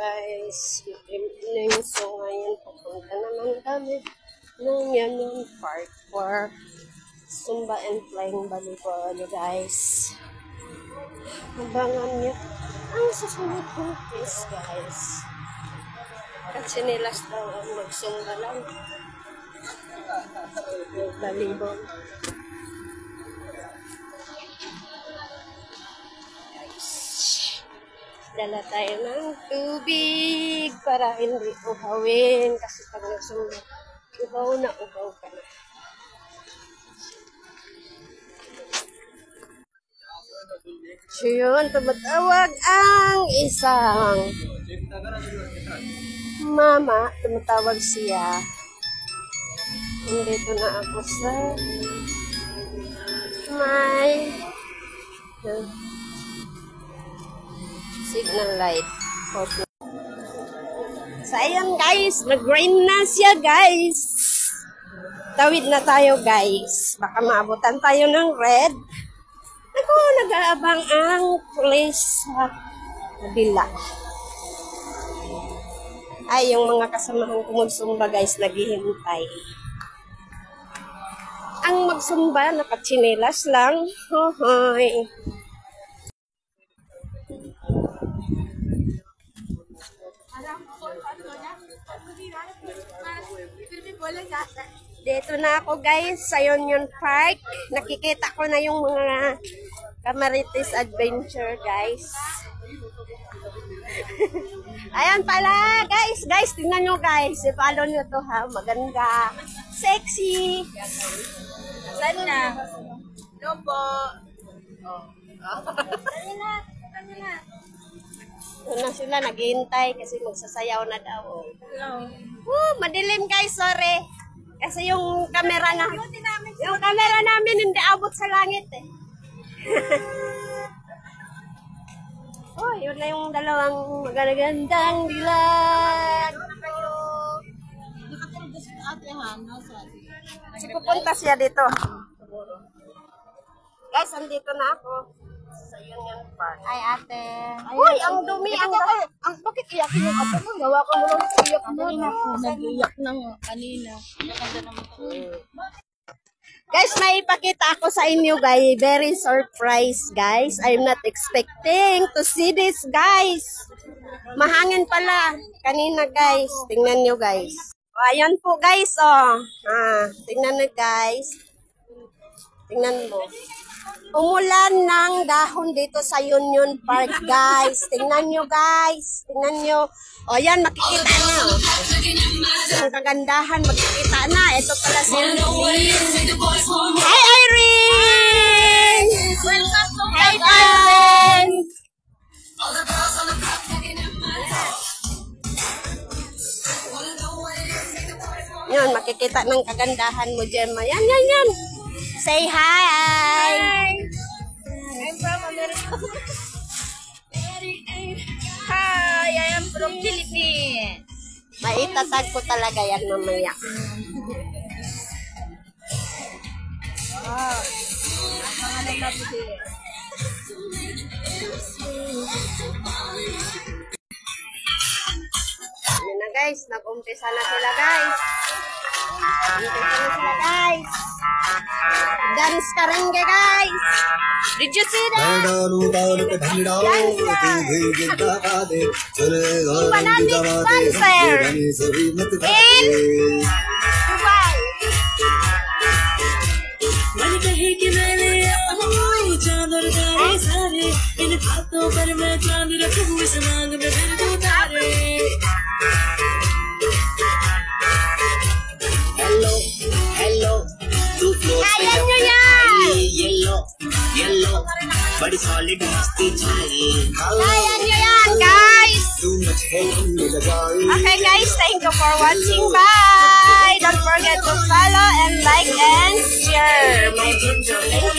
guys, good evening. So ngayon pupunta naman kami ng Union Park for Zumba and Flying Volleyball, guys. Abangan nyo ang susunod kong quiz, guys. Kasi nilas daw ang mag-zumba lang. Volleyball. Dala tayo ng tubig para hindi uhawin kasi pag nasumba, uhaw na uhaw ka na. So yun, tumatawag ang isang mama, tumatawag siya. Nandito na ako sa may signal light. Okay. So, ayan guys. Nag-rain na siya, guys. Tawid na tayo, guys. Baka maabutan tayo ng red. Ako, nag-aabang ang police sa kabila. Ay, yung mga kasamahan ko magsumba, guys, naghihintay. Ang magsumba, nakachinelas lang. Hohoy. Dito na ako, guys, sa Union Park. Nakikita ko na yung mga Camarites Adventure, guys. Ayan pala, guys. Guys, tingnan nyo, guys. I-follow nyo to, ha. Maganda. Sexy. Saan na? No po. Saan na? Una sila naghihintay kasi magsasayaw na daw. Madilim, guys, sorry. Kasi yung camera namin hindi abot sa langit eh. Oh, yun na yung dalawang magagandang dilag. Kasi pupunta siya dito. Guys, andito na ako sa Union Park. Ay, ate. Uy, ang dumi. Bakit iyakin yung ate mo? Gawa ko mo lang sa iyak mo. Nag-iyak na nga kanina. Guys, may ipakita ako sa inyo, guys. Very surprised, guys. I'm not expecting to see this, guys. Mahangin pala. Kanina, guys. Tingnan nyo, guys. O, ayan po, guys. Oh. Tingnan nyo, guys. Tingnan mo. Umulan ng dahon dito sa Union Park, guys. Tingnan nyo, guys. Tingnan nyo. O, yan, makikita nyo. Ang kagandahan, makikita na. Ito pala si Irene. Hi, Irene! Hi, Irene! Yun, makikita ng kagandahan mo, Gemma. Yan, yan, yan. Say hi! Hi! I'm from America. Hi! I am from Philippines. Maitatag ko talaga yan mamaya. Yun na, guys. Nag-umpisa na sila, guys. Dance ka rin, guys. Did you see that? Dance Bananic dancer in Dubai. Kaya nyo yan! Kaya nyo yan, guys! Okay, guys, thank you for watching. Bye! Don't forget to follow and like and share my video.